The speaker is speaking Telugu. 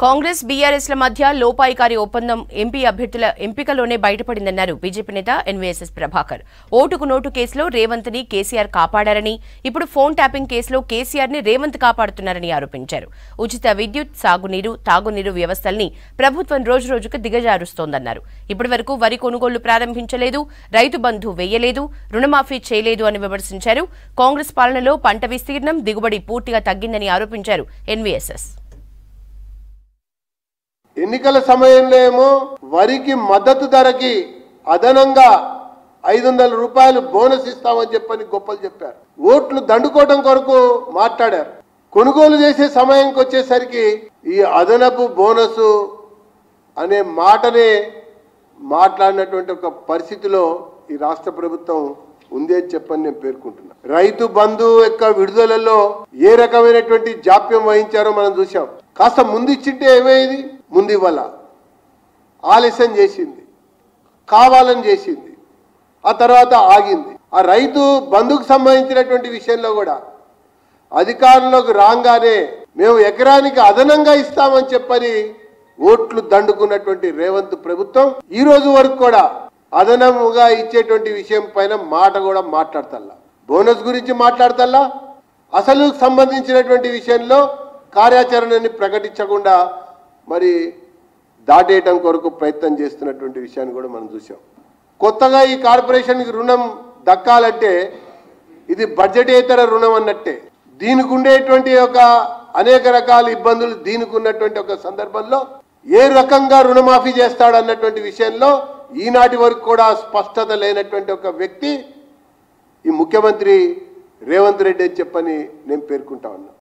కాంగ్రెస్ బీఆర్ఎస్ల మధ్య లోపాయికారి ఒప్పందం ఎంపీ అభ్యర్థుల ఎంపికలోనే బయటపడిందన్నారు బీజేపీ నేత ఎన్వీఎస్ఎస్ ప్రభాకర్. ఓటుకు నోటు కేసులో రేవంత్ ని కేసీఆర్ కాపాడారని, ఇప్పుడు ఫోన్ ట్యాపింగ్ కేసులో కేసీఆర్ ని రేవంత్ కాపాడుతున్నారని ఆరోపించారు. ఉచిత విద్యుత్, సాగునీరు, తాగునీరు వ్యవస్థల్ని ప్రభుత్వం రోజురోజుకు దిగజారుస్తోందన్నారు. ఇప్పటి వరకు వరి కొనుగోళ్లు ప్రారంభించలేదు, రైతు బంధు వేయలేదు, రుణమాఫీ చేయలేదు అని విమర్శించారు. కాంగ్రెస్ పాలనలో పంట విస్తీర్ణం, దిగుబడి పూర్తిగా తగ్గిందని ఆరోపించారు ఎన్వీఎస్ఎస్. ఎన్నికల సమయంలో ఏమో వరికి మద్దతు ధరకి అదనంగా 500 రూపాయలు బోనస్ ఇస్తామని చెప్పని గొప్పలు చెప్పారు. ఓట్లు దండుకోవడం కొరకు మాట్లాడారు. కొనుగోలు చేసే సమయానికి వచ్చేసరికి ఈ అదనపు బోనస్ అనే మాటనే మాట్లాడినటువంటి ఒక పరిస్థితిలో ఈ రాష్ట్ర ప్రభుత్వం ఉంది అని చెప్పని నేను పేర్కొంటున్నా. రైతు బంధు యొక్క విడుదలలో ఏ రకమైనటువంటి జాప్యం వహించారో మనం చూసాం. కాస్త ముందు ఇచ్చింటే ఏమయ్యేది? ముందు ఇవ్వాల, ఆలస్యం చేసింది, కావాలని చేసింది, ఆ తర్వాత ఆగింది. ఆ రైతు బంధుకు సంబంధించినటువంటి విషయంలో కూడా అధికారంలోకి రాగానే మేము ఎకరానికి అదనంగా ఇస్తామని చెప్పని ఓట్లు దండుకున్నటువంటి రేవంత్ ప్రభుత్వం ఈ రోజు వరకు కూడా అదనముగా ఇచ్చేటువంటి విషయం పైన మాట కూడా మాట్లాడతల్లా. బోనస్ గురించి మాట్లాడతల్లా, అసలు సంబంధించినటువంటి విషయంలో కార్యాచరణని ప్రకటించకుండా మరి దాటేయటం కొరకు ప్రయత్నం చేస్తున్నటువంటి విషయాన్ని కూడా మనం చూసాం. కొత్తగా ఈ కార్పొరేషన్కి రుణం దక్కాలంటే ఇది బడ్జెటేతర రుణం అన్నట్టే. దీనికి ఉండేటువంటి ఒక అనేక రకాల ఇబ్బందులు దీనికి ఉన్నటువంటి ఒక సందర్భంలో ఏ రకంగా రుణమాఫీ చేస్తాడన్నటువంటి విషయంలో ఈనాటి వరకు కూడా స్పష్టత లేనటువంటి ఒక వ్యక్తి ఈ ముఖ్యమంత్రి రేవంత్ రెడ్డి అని చెప్పని నేను పేర్కొంటా ఉన్నా.